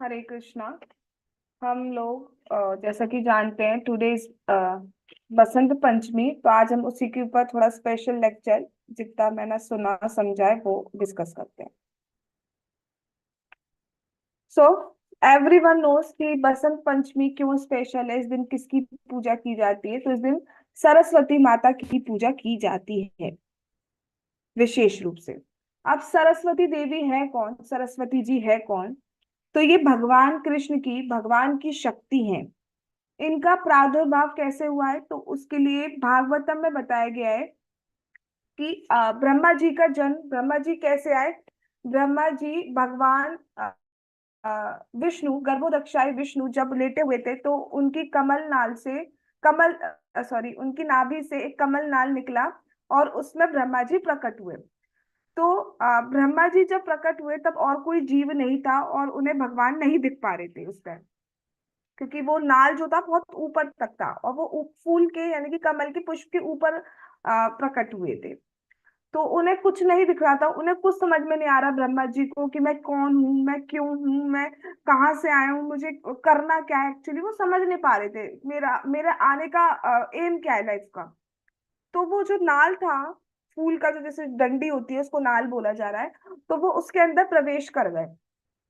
हरे कृष्णा। हम लोग जैसा कि जानते हैं टुडे इज बसंत पंचमी। तो आज हम उसी के ऊपर थोड़ा स्पेशल लेक्चर जितना मैंने सुना समझा है वो डिस्कस करते हैं। सो एवरीवन नोस कि बसंत पंचमी क्यों स्पेशल है। इस दिन किसकी पूजा की जाती है? तो इस दिन सरस्वती माता की पूजा की जाती है विशेष रूप से। अब सरस्वती देवी है कौन, सरस्वती जी है कौन? तो ये भगवान कृष्ण की, भगवान की शक्ति है। इनका प्रादुर्भाव कैसे हुआ है तो उसके लिए भागवतम में बताया गया है कि ब्रह्मा जी का जन्म, ब्रह्मा जी कैसे आए। ब्रह्मा जी भगवान विष्णु, गर्भोदक्षाई विष्णु जब लेटे हुए थे तो उनकी कमल नाल से, कमल सॉरी उनकी नाभि से एक कमल नाल निकला और उसमें ब्रह्मा जी प्रकट हुए। तो ब्रह्मा जी जब प्रकट हुए तब और कोई जीव नहीं था और उन्हें भगवान नहीं दिख पा रहे थे उस टाइम, क्योंकि वो नाल जो था बहुत ऊपर तक था और वो फूल के यानी कि कमल के पुष्प के ऊपर प्रकट हुए थे। तो उन्हें कुछ नहीं दिख रहा था, उन्हें कुछ समझ में नहीं आ रहा ब्रह्मा जी को कि मैं कौन हूँ, मैं क्यों हूँ, मैं कहाँ से आया हूँ, मुझे करना क्या है। एक्चुअली वो समझ नहीं पा रहे थे मेरा मेरा आने का एम क्या है लाइफ का। तो वो जो नाल था, फूल का जो जैसे डंडी होती है उसको नाल बोला जा रहा है, तो वो उसके अंदर प्रवेश कर गए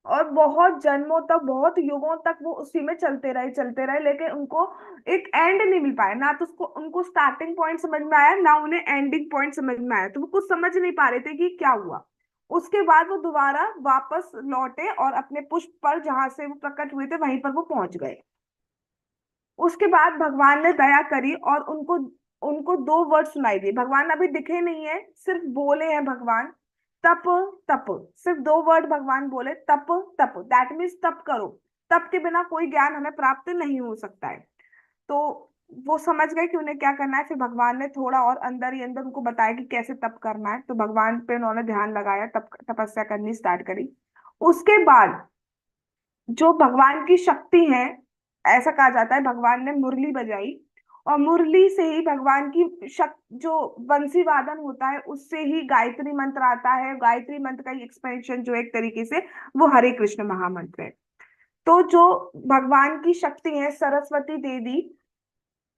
और बहुत जन्मों तक, बहुत युगों तक वो उसी में चलते रहे, लेकिन उनको एक एंड नहीं मिल पाया। ना तो उसको उनको स्टार्टिंग पॉइंट समझ में आया, ना उन्हें एंडिंग पॉइंट समझ में आया। तो वो कुछ समझ नहीं पा रहे थे कि क्या हुआ। उसके बाद वो दोबारा वापस लौटे और अपने पुष्प पर जहां से वो प्रकट हुए थे वहीं पर वो पहुंच गए। उसके बाद भगवान ने दया करी और उनको उनको दो वर्ड सुनाई दिए। भगवान अभी दिखे नहीं है, सिर्फ बोले हैं भगवान, तप तप। सिर्फ दो वर्ड भगवान बोले, तप तप, दैट मीन्स तप करो। तप के बिना कोई ज्ञान हमें प्राप्त नहीं हो सकता है। तो वो समझ गए कि उन्हें क्या करना है। फिर भगवान ने थोड़ा और अंदर ही अंदर उनको बताया कि कैसे तप करना है। तो भगवान पे उन्होंने ध्यान लगाया, तप तपस्या करनी स्टार्ट करी। उसके बाद जो भगवान की शक्ति है, ऐसा कहा जाता है भगवान ने मुरली बजाई और मुरली से ही भगवान की जो बंसी वादन होता है उससे ही गायत्री मंत्र आता है। गायत्री मंत्र का एक्सपेंशन जो एक तरीके से वो हरे कृष्ण महामंत्र है। तो जो भगवान की शक्ति है सरस्वती देवी,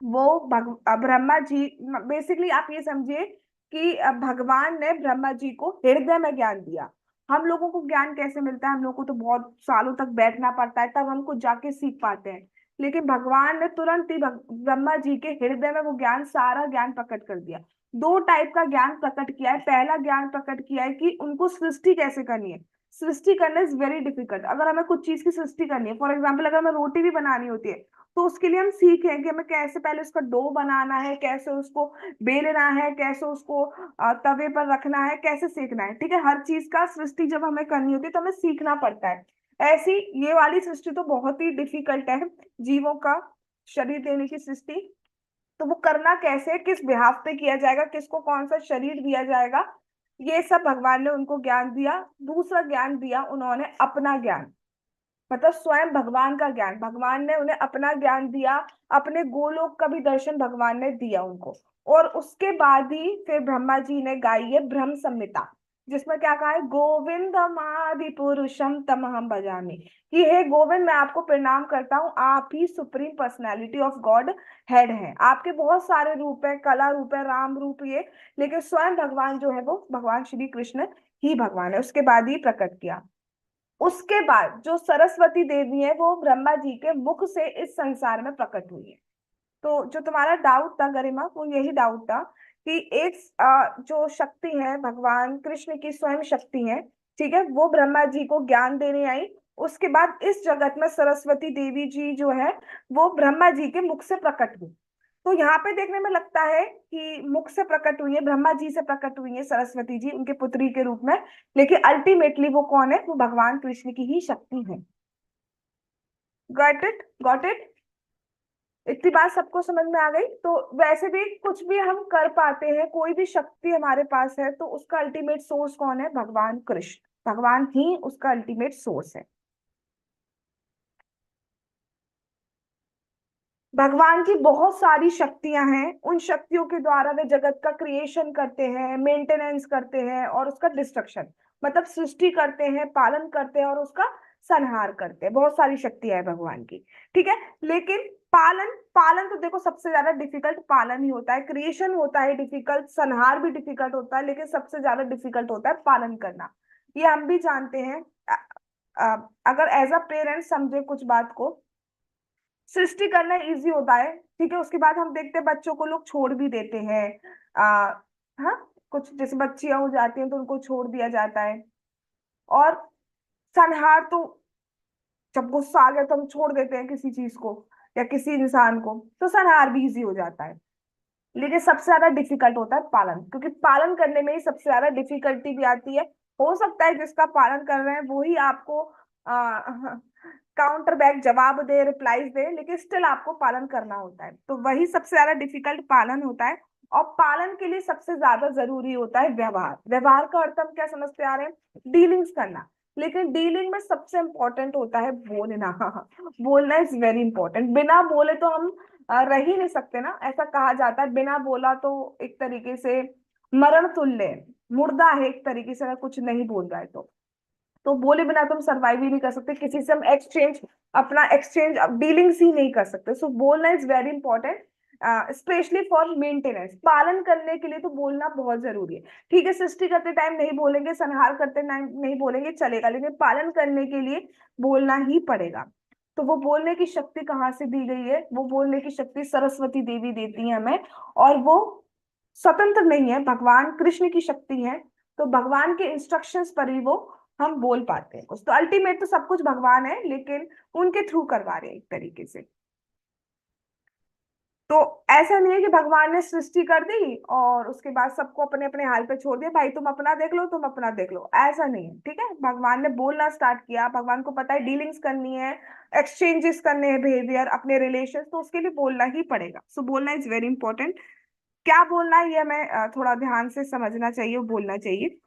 वो ब्रह्मा जी, बेसिकली आप ये समझिए कि भगवान ने ब्रह्मा जी को हृदय में ज्ञान दिया। हम लोगों को ज्ञान कैसे मिलता है? हम लोगों को तो बहुत सालों तक बैठना पड़ता है तब हम कुछ जाके सीख पाते हैं। लेकिन भगवान ने तुरंत ही ब्रह्मा जी के हृदय में वो ज्ञान, सारा ज्ञान प्रकट कर दिया। दो टाइप का ज्ञान प्रकट किया है। पहला ज्ञान प्रकट किया है कि उनको सृष्टि कैसे करनी है। सृष्टि करना इज वेरी डिफिकल्ट। अगर हमें कुछ चीज की सृष्टि करनी है, फॉर एग्जाम्पल अगर हमें रोटी भी बनानी होती है, तो उसके लिए हम सीखें कि हमें कैसे पहले उसका डो बनाना है, कैसे उसको बेलना है, कैसे उसको तवे पर रखना है, कैसे सेकना है। ठीक है, हर चीज का सृष्टि जब हमें करनी होती है तो हमें सीखना पड़ता है। ऐसी ये वाली सृष्टि तो बहुत ही डिफिकल्ट है, जीवों का शरीर देने की सृष्टि। तो वो करना कैसे, किस बिहाफ पे किया जाएगा, किसको कौन सा शरीर दिया जाएगा, ये सब भगवान ने उनको ज्ञान दिया। दूसरा ज्ञान दिया उन्होंने अपना ज्ञान, मतलब स्वयं भगवान का ज्ञान। भगवान ने उन्हें अपना ज्ञान दिया, अपने गोलोक का भी दर्शन भगवान ने दिया उनको। और उसके बाद ही फिर ब्रह्मा जी ने गाई है ब्रह्म संहिता, जिसमें क्या कहा है, गोविंदम आदि पुरुषम तमहम भजामि। कि हे गोविंद, मैं आपको प्रणाम करता हूँ, आप ही supreme personality of godhead हैं। आपके बहुत सारे रूप है, कला रूप है, राम रूप ये, लेकिन स्वयं भगवान जो है वो भगवान श्री कृष्ण ही भगवान है। उसके बाद ही प्रकट किया। उसके बाद जो सरस्वती देवी है वो ब्रह्मा जी के मुख से इस संसार में प्रकट हुई है। तो जो तुम्हारा डाउट था गरिमा, वो यही डाउट था कि एक जो शक्ति है भगवान कृष्ण की स्वयं शक्ति है, ठीक है, वो ब्रह्मा जी को ज्ञान देने आई। उसके बाद इस जगत में सरस्वती देवी जी जो है वो ब्रह्मा जी के मुख से प्रकट हुई। तो यहाँ पे देखने में लगता है कि मुख से प्रकट हुई है, ब्रह्मा जी से प्रकट हुई है सरस्वती जी उनके पुत्री के रूप में, लेकिन अल्टीमेटली वो कौन है? वो भगवान कृष्ण की ही शक्ति है। Got it, got it. इतनी बात सबको समझ में आ गई? तो वैसे भी कुछ भी हम कर पाते हैं, कोई भी शक्ति हमारे पास है तो उसका अल्टीमेट सोर्स कौन है? भगवान कृष्ण, भगवान ही उसका अल्टीमेट सोर्स है। भगवान की बहुत सारी शक्तियां हैं, उन शक्तियों के द्वारा वे जगत का क्रिएशन करते हैं, मेंटेनेंस करते हैं और उसका डिस्ट्रक्शन, मतलब सृष्टि करते हैं, पालन करते हैं और उसका संहार करते हैं। बहुत सारी शक्तियां है भगवान की, ठीक है। लेकिन पालन, पालन तो देखो सबसे ज्यादा डिफिकल्ट पालन ही होता है। क्रिएशन होता है डिफिकल्ट, संहार भी डिफिकल्ट होता है, लेकिन सबसे ज्यादा डिफिकल्ट होता है पालन करना। ये हम भी जानते हैं। अगर एज अ पेरेंट समझे कुछ बात को, सृष्टि करना इजी होता है, ठीक है, उसके बाद हम देखते हैं बच्चों को लोग छोड़ भी देते हैं। आ, हाँ, कुछ जैसे बच्चियां हो जाती हैं तो उनको छोड़ दिया जाता है। और संहार तो जब गुस्सा आ गया तो हम छोड़ देते हैं किसी चीज को या किसी इंसान को, तो संहार भी इजी हो जाता है। लेकिन सबसे ज्यादा डिफिकल्ट होता है पालन, क्योंकि पालन करने में ही सबसे ज्यादा डिफिकल्टी भी आती है। हो सकता है जिसका पालन कर रहे हैं वो ही आपको काउंटर बैक जवाब दे, रिप्लाईज दे, लेकिन स्टिल आपको पालन करना होता है। तो वही सबसे ज्यादा डिफिकल्ट पालन होता है। और पालन के लिए सबसे ज्यादा जरूरी होता है व्यवहार। व्यवहार का अर्थ हम क्या समझते आ रहे हैं? डीलिंग्स करना। लेकिन डीलिंग में सबसे इंपॉर्टेंट होता है बोलना। बोलना इज वेरी इंपॉर्टेंट। बिना बोले तो हम रह ही नहीं सकते ना। ऐसा कहा जाता है बिना बोला तो एक तरीके से मरण तुल्य है, मुर्दा है एक तरीके से, अगर कुछ नहीं बोल रहा है तो बोले बिना तुम सरवाइव ही नहीं कर सकते। किसी से हम एक्सचेंज, अपना एक्सचेंज डीलिंग्स ही नहीं कर सकते। सो बोलना is very important, specially for maintenance. पालन करने के लिए तो बोलना बहुत जरूरी है। ठीक है, सृष्टि करते टाइम नहीं बोलेंगे, संहार करते टाइम नहीं बोलेंगे, चलेगा, लेकिन पालन करने के लिए बोलना ही पड़ेगा। तो वो बोलने की शक्ति कहाँ से दी गई है? वो बोलने की शक्ति सरस्वती देवी देती है हमें। और वो स्वतंत्र नहीं है, भगवान कृष्ण की शक्ति है। तो भगवान के इंस्ट्रक्शंस पर ही वो हम बोल पाते हैं कुछ। तो अल्टीमेट तो सब कुछ भगवान है, लेकिन उनके थ्रू करवा रहे हैं एक तरीके से। तो ऐसा नहीं है कि भगवान ने सृष्टि कर दी और उसके बाद सबको अपने अपने हाल पे छोड़ दिया, भाई तुम अपना देख लो, तुम अपना देख लो, ऐसा नहीं है, ठीक है। भगवान ने बोलना स्टार्ट किया, भगवान को पता है डीलिंग्स करनी है, एक्सचेंजेस करने हैं, बिहेवियर, अपने रिलेशन, तो उसके लिए बोलना ही पड़ेगा। सो बोलना इज वेरी इंपॉर्टेंट। क्या बोलना है ये हमें थोड़ा ध्यान से समझना चाहिए, बोलना चाहिए।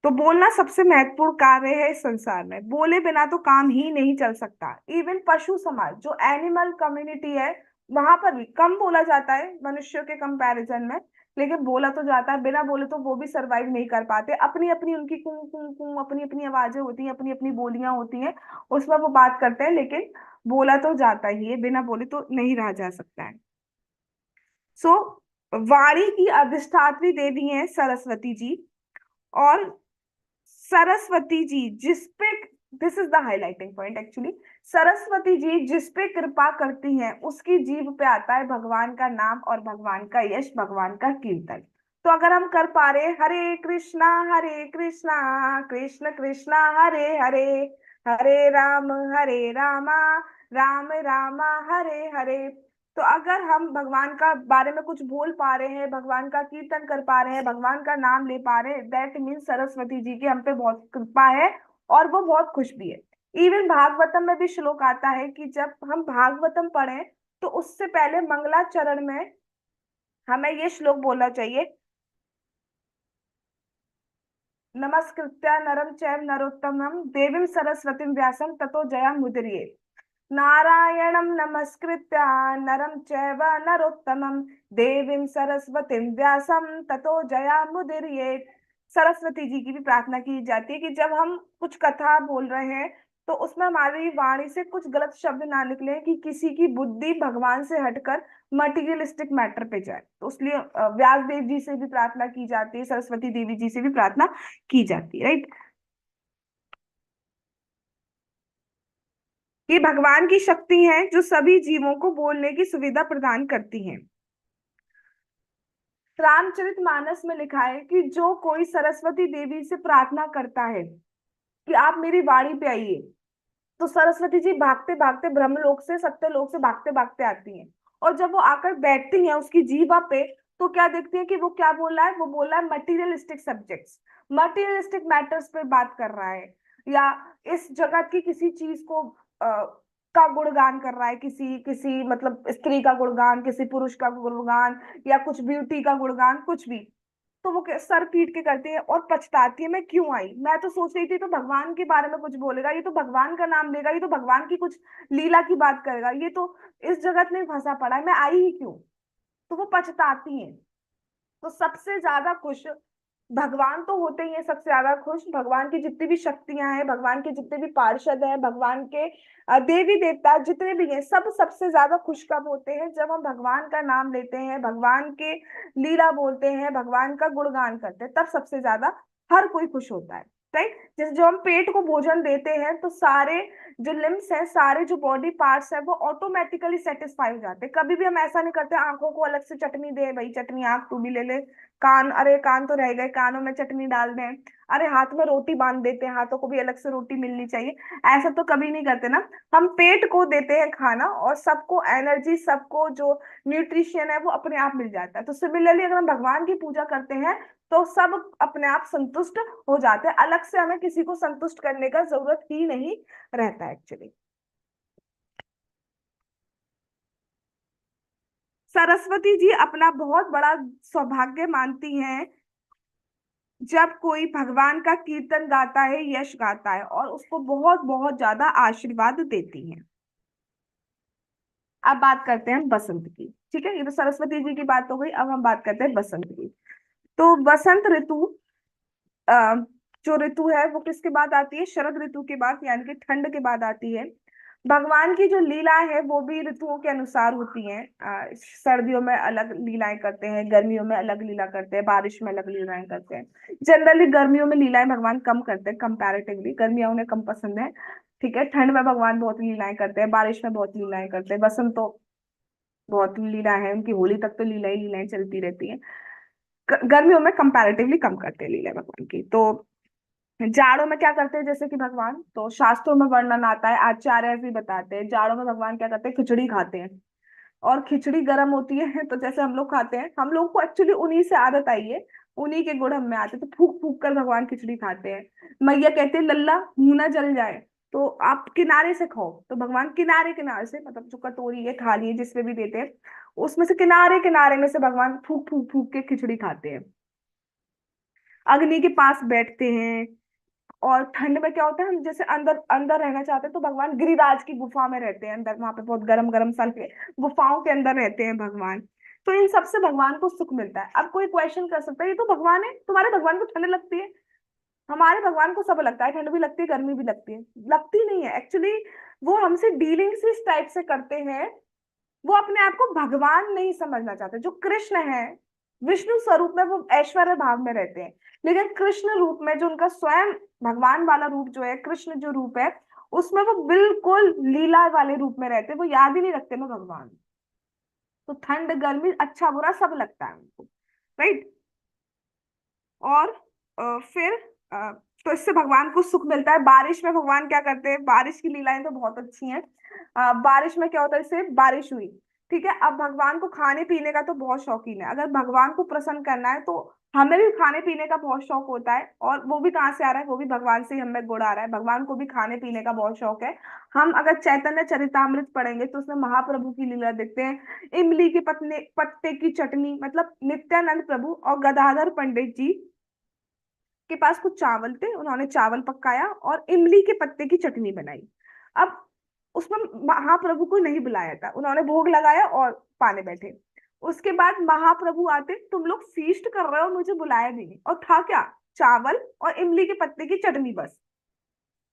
तो बोलना सबसे महत्वपूर्ण कार्य है इस संसार में। बोले बिना तो काम ही नहीं चल सकता। इवन पशु समाज, जो एनिमल कम्युनिटी है, वहां पर भी कम बोला जाता है मनुष्यों के कंपैरिजन में, लेकिन बोला तो जाता है। बिना बोले तो वो भी सरवाइव नहीं कर पाते। अपनी अपनी उनकी कू कू कू अपनी अपनी आवाजें होती हैं, अपनी अपनी बोलियां होती हैं, उसमें वो बात करते हैं, लेकिन बोला तो जाता ही है, बिना बोले तो नहीं रहा जा सकता है। सो वाणी की अधिष्ठात्री देवी है सरस्वती जी। और सरस्वती जी जिस पे, this is the highlighting point actually, Saraswati ji जिस पे कृपा करती हैं उसकी जीभ पे आता है भगवान का नाम और भगवान का यश, भगवान का कीर्तन। तो अगर हम कर पा रहे हरे कृष्णा कृष्ण कृष्णा हरे हरे, हरे राम राम राम हरे हरे, तो अगर हम भगवान का बारे में कुछ बोल पा रहे हैं, भगवान का कीर्तन कर पा रहे हैं, भगवान का नाम ले पा रहे हैं, दैट मीन्स सरस्वती जी की हम पे बहुत कृपा है और वो बहुत खुश भी है। इवन भागवतम में भी श्लोक आता है कि जब हम भागवतम पढ़ें तो उससे पहले मंगलाचरण में हमें ये श्लोक बोलना चाहिए, नमस्कृत्य नरम चैव नरोत्तमं देवीं सरस्वतीं व्यासं ततो जया मुदीरये। नारायणं नमस्कृत्य नरं चैव नरोत्तमं देवीं सरस्वतीं व्यासं ततो जयामुदीरयेत्। सरस्वती जी की भी प्रार्थना की जाती है कि जब हम कुछ कथा बोल रहे हैं तो उसमें हमारी वाणी से कुछ गलत शब्द ना निकले, कि किसी की बुद्धि भगवान से हटकर मटीरियलिस्टिक मैटर पे जाए। तो इसलिए व्यास देव जी से भी प्रार्थना की जाती है, सरस्वती देवी जी से भी प्रार्थना की जाती है, राइट। ये भगवान की शक्ति है जो सभी जीवों को बोलने की सुविधा प्रदान करती है। रामचरितमानस में लिखा है कि जो कोई सरस्वती देवी से प्रार्थना करता है कि आप मेरी वाणी पे आइए, तो सरस्वती जी भागते भागते ब्रह्मलोक से, सत्यलोक से भागते भागते आती हैं। और जब वो आकर बैठती हैं उसकी जीवा पे, तो क्या देखती है कि वो क्या बोल रहा है? वो बोल रहा है मटीरियलिस्टिक सब्जेक्ट्स, मटीरियलिस्टिक मैटर्स पे बात कर रहा है, या इस जगत की किसी चीज को का गुणगान कर रहा है, किसी किसी मतलब स्त्री का गुणगान, किसी पुरुष का गुणगान, या कुछ ब्यूटी का गुणगान, कुछ भी। तो वो सर पीट के करती है और पछताती है, मैं क्यों आई, मैं तो सोच रही थी तो भगवान के बारे में कुछ बोलेगा, ये तो भगवान का नाम लेगा, ये तो भगवान की कुछ लीला की बात करेगा, ये तो इस जगत में फंसा पड़ा है, मैं आई ही क्यों। तो वो पछताती है। तो सबसे ज्यादा खुश भगवान तो होते ही हैं सबसे ज्यादा खुश। भगवान की जितनी भी शक्तियां हैं, भगवान के जितने भी पार्षद हैं, भगवान के देवी देवता जितने भी हैं, सब सबसे ज्यादा खुश कब होते हैं? जब हम भगवान का नाम लेते हैं, भगवान के लीला बोलते हैं, भगवान का गुणगान करते हैं, तब सबसे ज्यादा हर कोई खुश होता है। राइट? जैसे जो हम पेट को भोजन देते हैं तो सारे जो लिम्स है, सारे जो बॉडी पार्ट्स है, वो ऑटोमेटिकली सेटिस्फाई हो जाते हैं। कभी भी हम ऐसा नहीं करते आंखों को अलग से चटनी दे, भाई चटनी आंख तू भी ले ले, कान, अरे कान तो रह गए, कानों में चटनी डाल दें, अरे हाथ में रोटी बांध देते हैं, हाथों को भी अलग से रोटी मिलनी चाहिए। ऐसा तो कभी नहीं करते ना। हम पेट को देते हैं खाना और सबको एनर्जी, सबको जो न्यूट्रिशन है वो अपने आप मिल जाता है। तो सिमिलरली अगर हम भगवान की पूजा करते हैं तो सब अपने आप संतुष्ट हो जाते हैं, अलग से हमें किसी को संतुष्ट करने का जरूरत ही नहीं रहता है एक्चुअली। सरस्वती जी अपना बहुत बड़ा सौभाग्य मानती हैं जब कोई भगवान का कीर्तन गाता है, यश गाता है, और उसको बहुत बहुत ज्यादा आशीर्वाद देती हैं। अब बात करते हैं बसंत की। ठीक है, ये तो सरस्वती जी की बात हो गई, अब हम बात करते हैं बसंत की। तो बसंत ऋतु अ, जो ऋतु है वो किसके बाद आती है? शरद ऋतु के बाद, यानी कि ठंड के बाद आती है। भगवान की जो लीला है वो भी ऋतुओं के अनुसार होती हैं। सर्दियों में अलग लीलाएं करते हैं, गर्मियों में अलग लीला करते हैं, बारिश में अलग लीलाएं करते हैं। जनरली गर्मियों में लीलाएं भगवान कम करते हैं, कंपैरेटिवली गर्मियां उन्हें कम पसंद है। ठीक है, ठंड में भगवान बहुत लीलाएं करते हैं, बारिश में बहुत लीलाएं करते हैं, बसंत तो बहुत लीला है उनकी, होली तक तो लीला ही लीलाएं चलती रहती हैं। गर्मियों में कंपैरेटिवली कम करते हैं लीला भगवान की। तो जाड़ों में क्या करते हैं जैसे कि भगवान, तो शास्त्रों में वर्णन आता है, आचार्य भी बताते हैं, जाड़ों में भगवान क्या करते हैं? खिचड़ी खाते हैं। और खिचड़ी गर्म होती है तो जैसे हम लोग खाते हैं, हम लोग को एक्चुअली उन्हीं से आदत आई है, उन्हीं के गुण हम में आते हैं, तो फूक फूक कर भगवान खिचड़ी खाते हैं। मैया कहते हैं लल्ला मुंह ना जल जाए, तो आप किनारे से खाओ। तो भगवान किनारे किनारे से, मतलब जो कटोरी है, थाली है, जिसमें भी देते हैं, उसमें से किनारे किनारे में से भगवान फूक फूक फूक के खिचड़ी खाते हैं। अग्नि के पास बैठते हैं। और ठंड में क्या होता है, हम जैसे अंदर अंदर रहना चाहते हैं तो भगवान गिरिराज की गुफा में रहते हैं, अंदर वहां पे बहुत गरम गरम साल के गुफाओं के अंदर रहते हैं भगवान। तो इन सबसे भगवान को सुख मिलता है। अब कोई क्वेश्चन कर सकता है ये तो भगवान है, तुम्हारे भगवान को ठंड लगती है? हमारे भगवान को सब लगता है, ठंड भी लगती है, गर्मी भी लगती है। लगती नहीं है एक्चुअली, वो हमसे डीलिंग्स इस टाइप से करते हैं। वो अपने आप को भगवान नहीं समझना चाहते। जो कृष्ण है, विष्णु स्वरूप में वो ऐश्वर्य भाव में रहते हैं, लेकिन कृष्ण रूप में जो उनका स्वयं भगवान वाला रूप जो है, कृष्ण जो रूप है, उसमें वो बिल्कुल लीला वाले रूप में रहते हैं, वो याद ही नहीं रखते मैं भगवान। तो ठंड गर्मी अच्छा बुरा सब लगता है उनको। राइट? और फिर अ, तो इससे भगवान को सुख मिलता है। बारिश में भगवान क्या करते हैं? बारिश की लीलाएं तो बहुत अच्छी हैं। बारिश में क्या होता है, इससे बारिश हुई, ठीक है, अब भगवान को खाने पीने का तो बहुत शौकीन है। अगर भगवान को प्रसन्न करना है तो हमें भी खाने पीने का बहुत शौक होता है, और वो भी कहाँ से आ रहा है? वो भी भगवान से ही हमें गुण आ रहा है। भगवान को भी खाने पीने का बहुत शौक है। हम अगर चैतन्य चरितामृत पढ़ेंगे तो उसमें महाप्रभु की लीला देखते हैं। इमली के पत्ते पत्ते की चटनी, मतलब नित्यानंद प्रभु और गदाधर पंडित जी के पास कुछ चावल थे, उन्होंने चावल पकाया और इमली के पत्ते की चटनी बनाई। अब उसमें महाप्रभु को नहीं बुलाया था, उन्होंने भोग लगाया और पाने बैठे। उसके बाद महाप्रभु आते, तुम लोग फीस्ट कर रहे हो, मुझे बुलाया भी नहीं, और था क्या? चावल और इमली के पत्ते की चटनी बस।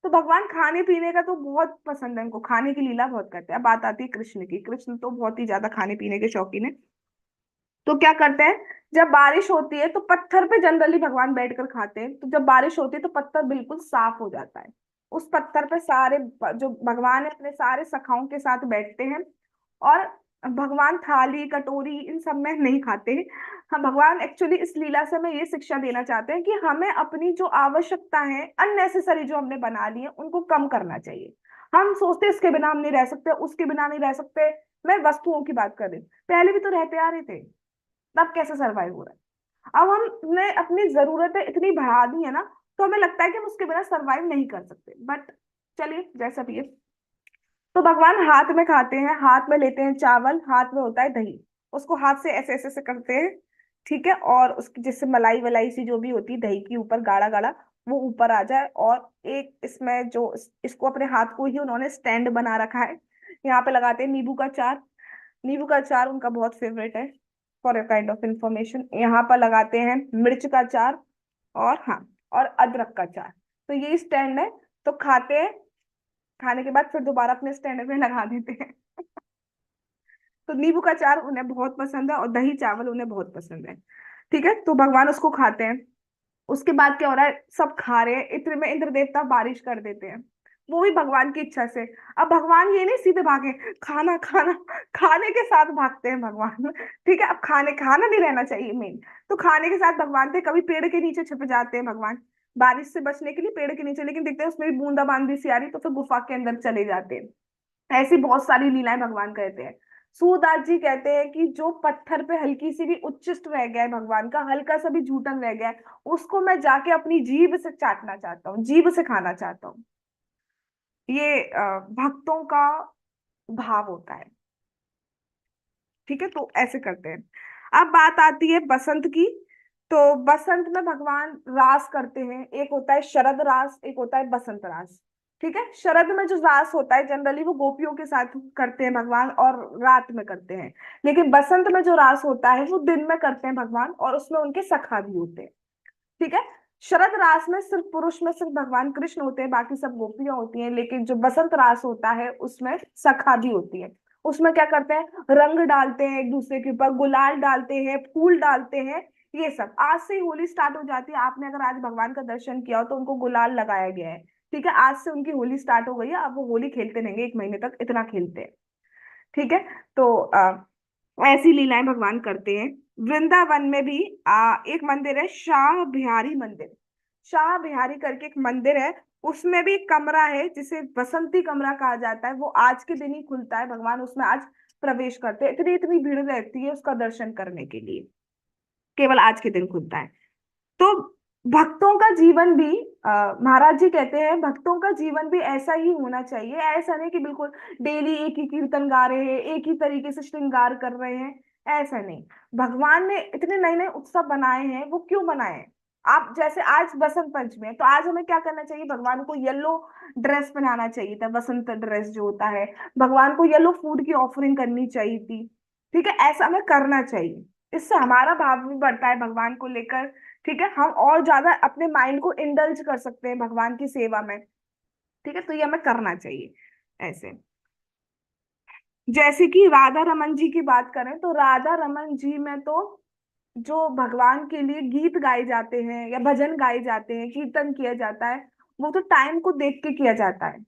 तो भगवान खाने पीने का तो बहुत पसंद है, उनको खाने की लीला बहुत करते हैं। अब बात आती है कृष्ण की। कृष्ण तो बहुत ही ज्यादा खाने पीने के शौकीन है। तो क्या करते हैं, जब बारिश होती है तो पत्थर पे जनरली भगवान बैठकर खाते हैं। तो जब बारिश होती है तो पत्थर बिल्कुल साफ हो जाता है। उस पत्थर पे सारे जो भगवान है अपने सारे सखाओं के साथ बैठते हैं। और भगवान थाली कटोरी इन सब में नहीं खाते हैं। हम भगवान एक्चुअली इस लीला से हमें ये शिक्षा देना चाहते हैं कि हमें अपनी जो आवश्यकता है अननेसेसरी जो हमने बना ली है उनको कम करना चाहिए। हम सोचते हैं इसके बिना हम नहीं रह सकते, उसके बिना नहीं रह सकते। मैं वस्तुओं की बात कर रही हूँ, पहले भी तो रहते आ रहे थे, तब कैसे सरवाइव हो रहा है? अब हमने अपनी जरूरतें इतनी बढ़ा दी है ना, तो हमें लगता है कि हम उसके बिना सरवाइव नहीं कर सकते। बट चलिए जैसा भी है। तो भगवान हाथ में खाते हैं, हाथ में लेते हैं चावल, हाथ में होता है दही, उसको हाथ से ऐसे ऐसे से करते हैं। ठीक है, और उसकी जिससे मलाई वलाई सी जो भी होती है दही की ऊपर गाढ़ा गाढ़ा, वो ऊपर आ जाए। और एक इसमें जो इसको अपने हाथ को ही उन्होंने स्टैंड बना रखा है। यहाँ पे लगाते हैं नींबू का अचार। नींबू का अचार उनका बहुत फेवरेट है। For a kind of information, यहाँ पर लगाते हैं मिर्च का अचार। और हाँ, और अदरक का अचार। तो ये स्टैंड है। तो खाते हैं, खाने के बाद फिर दोबारा अपने स्टैंड में लगा देते हैं। तो नींबू का अचार उन्हें बहुत पसंद है और दही चावल उन्हें बहुत पसंद है। ठीक है, तो भगवान उसको खाते हैं। उसके बाद क्या हो रहा है, सब खा रहे हैं, इतने में इंद्र देवता बारिश कर देते हैं, वो भी भगवान की इच्छा से। अब भगवान ये नहीं सीधे भागे, खाना खाना, खाने के साथ भागते हैं भगवान। ठीक है, अब खाने खाना नहीं रहना चाहिए मेन। तो खाने के साथ भगवान थे, कभी पेड़ के नीचे छिप जाते हैं भगवान, बारिश से बचने के लिए पेड़ के नीचे, लेकिन देखते हैं उसमें भी बूंदाबांदी सी आ रही, तो फिर गुफा के अंदर चले जाते हैं। ऐसी बहुत सारी लीलाएं भगवान कहते हैं। सूरदास जी कहते हैं कि जो पत्थर पे हल्की सी भी उच्छिष्ट रह गया है भगवान का, हल्का सा भी झूठन रह गया है, उसको मैं जाके अपनी जीभ से चाटना चाहता हूँ, जीभ से खाना चाहता हूँ। ये भक्तों का भाव होता है। ठीक है, तो ऐसे करते हैं। अब बात आती है बसंत की। तो बसंत में भगवान रास करते हैं, एक होता है शरद रास, एक होता है बसंत रास। ठीक है, शरद में जो रास होता है जनरली वो गोपियों के साथ करते हैं भगवान, और रात में करते हैं। लेकिन बसंत में जो रास होता है वो दिन में करते हैं भगवान, और उसमें उनके सखा भी होते हैं। ठीक है, शरद रास में सिर्फ पुरुष में सिर्फ भगवान कृष्ण होते हैं, बाकी सब गोपियां होती हैं। लेकिन जो बसंत रास होता है उसमें सखा भी होती है। उसमें क्या करते हैं, रंग डालते हैं एक दूसरे के ऊपर, गुलाल डालते हैं, फूल डालते हैं। ये सब आज से ही होली स्टार्ट हो जाती है। आपने अगर आज भगवान का दर्शन किया हो तो उनको गुलाल लगाया गया है। ठीक है, आज से उनकी होली स्टार्ट हो गई है, अब वो होली खेलते रहेंगे 1 महीने तक, इतना खेलते हैं। ठीक है, तो ऐसी लीलाएं भगवान करते हैं। वृंदावन में भी एक मंदिर है, शाह बिहारी मंदिर। शाह बिहारी करके एक मंदिर है, उसमें भी एक कमरा है जिसे बसंती कमरा कहा जाता है। वो आज के दिन ही खुलता है, भगवान उसमें आज प्रवेश करते हैं। इतनी इतनी भीड़ रहती है उसका दर्शन करने के लिए, केवल आज के दिन खुलता है। तो भक्तों का जीवन भी, महाराज जी कहते हैं भक्तों का जीवन भी ऐसा ही होना चाहिए। ऐसा नहीं कि बिल्कुल डेली एक ही कीर्तन गा रहे हैं, एक ही तरीके से श्रृंगार कर रहे हैं, ऐसा नहीं। भगवान ने इतने नए नए उत्सव बनाए हैं, वो क्यों बनाए हैं? आप जैसे आज बसंत पंचमी है, तो आज हमें क्या करना चाहिए, भगवान को येलो ड्रेस पहनाना चाहिए था, बसंत ड्रेस जो होता है। भगवान को येलो फूड की ऑफरिंग करनी चाहिए थी। ठीक है, ऐसा हमें करना चाहिए। इससे हमारा भाव भी बढ़ता है भगवान को लेकर। ठीक है, हम और ज्यादा अपने माइंड को इंडल्ज कर सकते हैं भगवान की सेवा में। ठीक है, तो ये हमें करना चाहिए ऐसे। जैसे कि राधा रमन जी की बात करें, तो राधा रमन जी में तो जो भगवान के लिए गीत गाए जाते हैं या भजन गाए जाते हैं, कीर्तन किया जाता है, वो तो टाइम को देख के किया जाता है।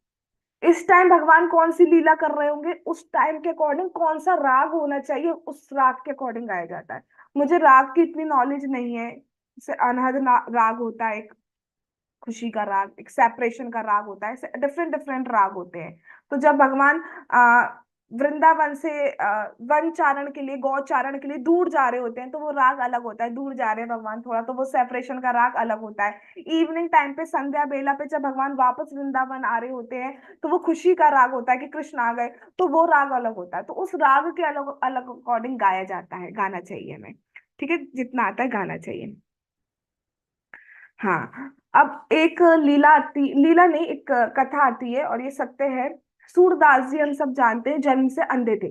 इस टाइम भगवान कौन सी लीला कर रहे होंगे, उस टाइम के अकॉर्डिंग कौन सा राग होना चाहिए, उस राग के अकॉर्डिंग गाया जाता है। मुझे राग की इतनी नॉलेज नहीं है। जैसे अनहद राग होता है, खुशी का राग, एक सेपरेशन का राग होता है, डिफरेंट डिफरेंट राग होते हैं। तो जब भगवान आ, वृंदावन से वन चारण के लिए, गौ चारण के लिए दूर जा रहे होते हैं, तो वो राग अलग होता है। दूर जा रहे हैं भगवान थोड़ा, तो वो सेपरेशन का राग अलग होता है। इवनिंग टाइम पे, संध्या बेला पे, जब भगवान वापस वृंदावन आ रहे होते हैं, तो वो खुशी का राग होता है कि कृष्ण आ गए, तो वो राग अलग होता है। तो उस राग के अलग अलग अकॉर्डिंग गाया जाता है, गाना चाहिए हमें। ठीक है, जितना आता है गाना चाहिए। हाँ, अब एक लीला आती, लीला नहीं, एक कथा आती है, और ये सत्य है। सूरदास जी हम सब जानते हैं जन्म से अंधे थे,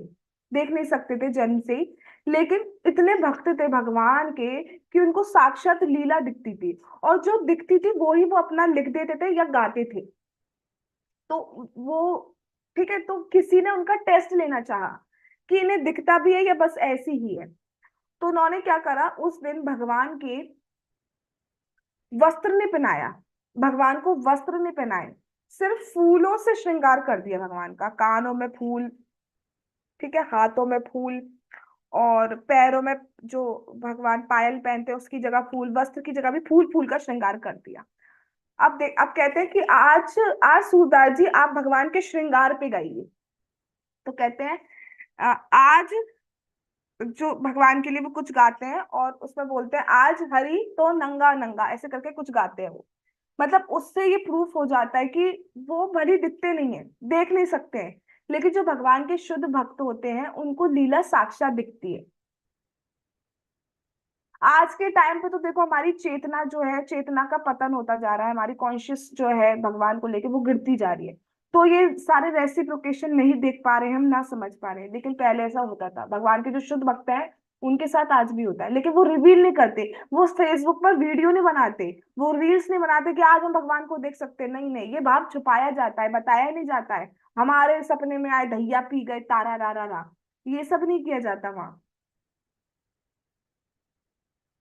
देख नहीं सकते थे जन्म से ही। लेकिन इतने भक्त थे भगवान के कि उनको साक्षात लीला दिखती थी, और जो दिखती थी वो ही वो अपना लिख देते थे या गाते थे। तो वो, ठीक है, तो किसी ने उनका टेस्ट लेना चाहा कि इन्हें दिखता भी है या बस ऐसी ही है। तो उन्होंने क्या करा, उस दिन भगवान के वस्त्र नहीं पहनाया, भगवान को वस्त्र नहीं पहनाए, सिर्फ फूलों से श्रृंगार कर दिया भगवान का। कानों में फूल, ठीक है, हाथों में फूल, और पैरों में जो भगवान पायल पहनते हैं उसकी जगह फूल, वस्त्र की जगह भी फूल फूल का श्रृंगार कर दिया। अब कहते हैं कि आज, आज सूरदास जी आप भगवान के श्रृंगार पे गाइए। तो कहते हैं आज जो भगवान के लिए वो कुछ गाते हैं, और उसमें बोलते हैं आज हरि तो नंगा नंगा, ऐसे करके कुछ गाते हैं वो। मतलब उससे ये प्रूफ हो जाता है कि वो भले दिखते नहीं है, देख नहीं सकते हैं, लेकिन जो भगवान के शुद्ध भक्त होते हैं उनको लीला साक्षात दिखती है। आज के टाइम पे तो देखो हमारी चेतना जो है, चेतना का पतन होता जा रहा है, हमारी कॉन्शियस जो है भगवान को लेके वो गिरती जा रही है। तो ये सारे रेसिप्रोकेशन नहीं देख पा रहे हैं हम, ना समझ पा रहे हैं। लेकिन पहले ऐसा होता था, भगवान के जो शुद्ध भक्त हैं उनके साथ आज भी होता है, लेकिन वो रिवील नहीं करते। वो फेसबुक पर वीडियो नहीं बनाते, वो रील्स नहीं बनाते कि आज हम भगवान को देख सकते हैं। नहीं नहीं, ये भाव छुपाया जाता है, बताया नहीं जाता है। हमारे सपने में आए, दहिया पी गए, तारा रा रा रा, ये सब नहीं किया जाता वहां।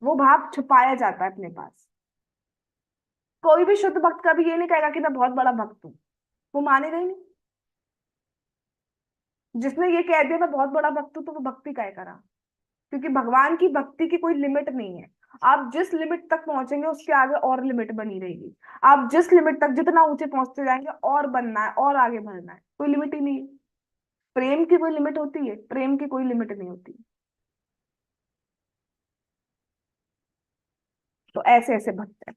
वो भाव छुपाया जाता है अपने पास। कोई भी शुद्ध भक्त कभी ये नहीं कहेगा कि मैं बहुत बड़ा भक्त हूँ, वो मानेगा ही नहीं। जिसने ये कह दिया मैं बहुत बड़ा भक्त हूँ, तो वो भक्ति काय करा। क्योंकि भगवान की भक्ति की कोई लिमिट नहीं है। आप जिस लिमिट तक पहुंचेंगे उसके आगे और लिमिट बनी रहेगी। आप जिस लिमिट तक जितना ऊंचे पहुंचते जाएंगे और बनना है और आगे बढ़ना है, कोई लिमिट ही नहीं है। प्रेम की कोई लिमिट होती है? प्रेम की कोई लिमिट नहीं होती। तो ऐसे ऐसे भक्त है।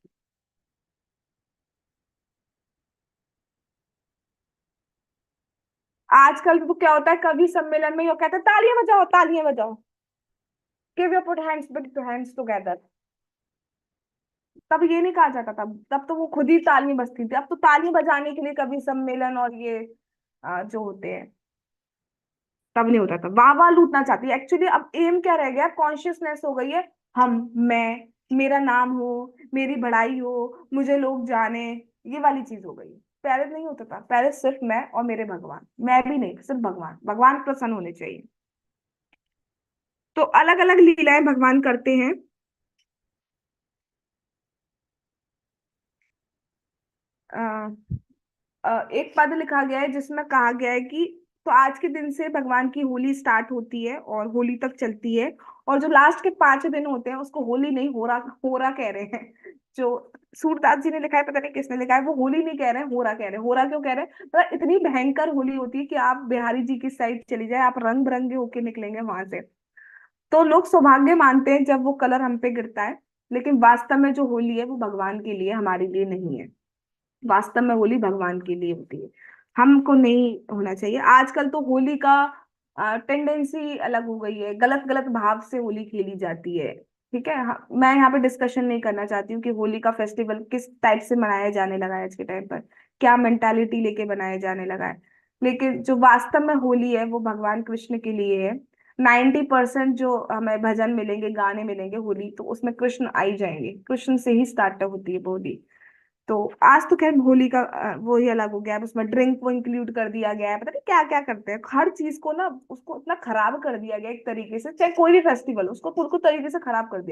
आजकल तो क्या होता है, कवि सम्मेलन में ये कहते हैं तालियां बजाओ, तालियां बजाओ, give your put hands, big hands together. तब ये नहीं कहा जाता, तब तो वो खुद ही तालियां बजती थी। अब तो तालियां बजाने के लिए कवि सम्मेलन और ये जो होते हैं, तब नहीं होता था। वाह वाह लूटना चाहती है एक्चुअली। अब एम क्या रह गया, कॉन्शियसनेस हो गई है। हम, मैं, मेरा नाम हो, मेरी बड़ाई हो, मुझे लोग जाने, ये वाली चीज हो गई। पहले नहीं होता था, पहले सिर्फ मैं और मेरे भगवान, मैं भी नहीं, सिर्फ भगवान, भगवान प्रसन्न होने चाहिए। तो अलग अलग लीलाएं भगवान करते हैं। एक पद लिखा गया है जिसमें कहा गया है कि तो आज के दिन से भगवान की होली स्टार्ट होती है और होली तक चलती है। और जो लास्ट के 5 दिन होते हैं उसको होली नहीं, होरा कह रहे हैं। जो सूरदास जी ने लिखा है, पता नहीं किसने लिखा है, वो होली नहीं कह रहे हैं, होरा कह रहे हैं। होरा क्यों कह रहे हैं? मतलब इतनी भयंकर होली होती है कि आप बिहारी जी की साइड चली जाए, आप रंग बिरंगे होके निकलेंगे वहां से। तो लोग सौभाग्य मानते हैं जब वो कलर हम पे गिरता है। लेकिन वास्तव में जो होली है वो भगवान के लिए, हमारे लिए नहीं है। वास्तव में होली भगवान के लिए होती है, हमको नहीं होना चाहिए। आजकल तो होली का टेंडेंसी अलग हो गई है, गलत गलत भाव से होली खेली जाती है। ठीक है, मैं यहाँ पे डिस्कशन नहीं करना चाहती हूँ कि होली का फेस्टिवल किस टाइप से मनाया जाने लगा है आज के टाइम पर, क्या मेंटालिटी लेके बनाया जाने लगा है। लेकिन जो वास्तव में होली है वो भगवान कृष्ण के लिए है। 90% जो हमें भजन मिलेंगे, गाने मिलेंगे होली, तो उसमें कृष्ण आ ही जाएंगे, कृष्ण से ही स्टार्ट होती है होली। तो आज तो खैर होली का वो ही अलग हो गया है, उसमें ड्रिंक को इंक्लूड कर दिया गया है, पता नहीं क्या क्या करते हैं। हर चीज को ना उसको इतना खराब कर दिया गया एक तरीके से, चाहे कोई भी फेस्टिवल, उसको पूरी तरीके से खराब कर दिया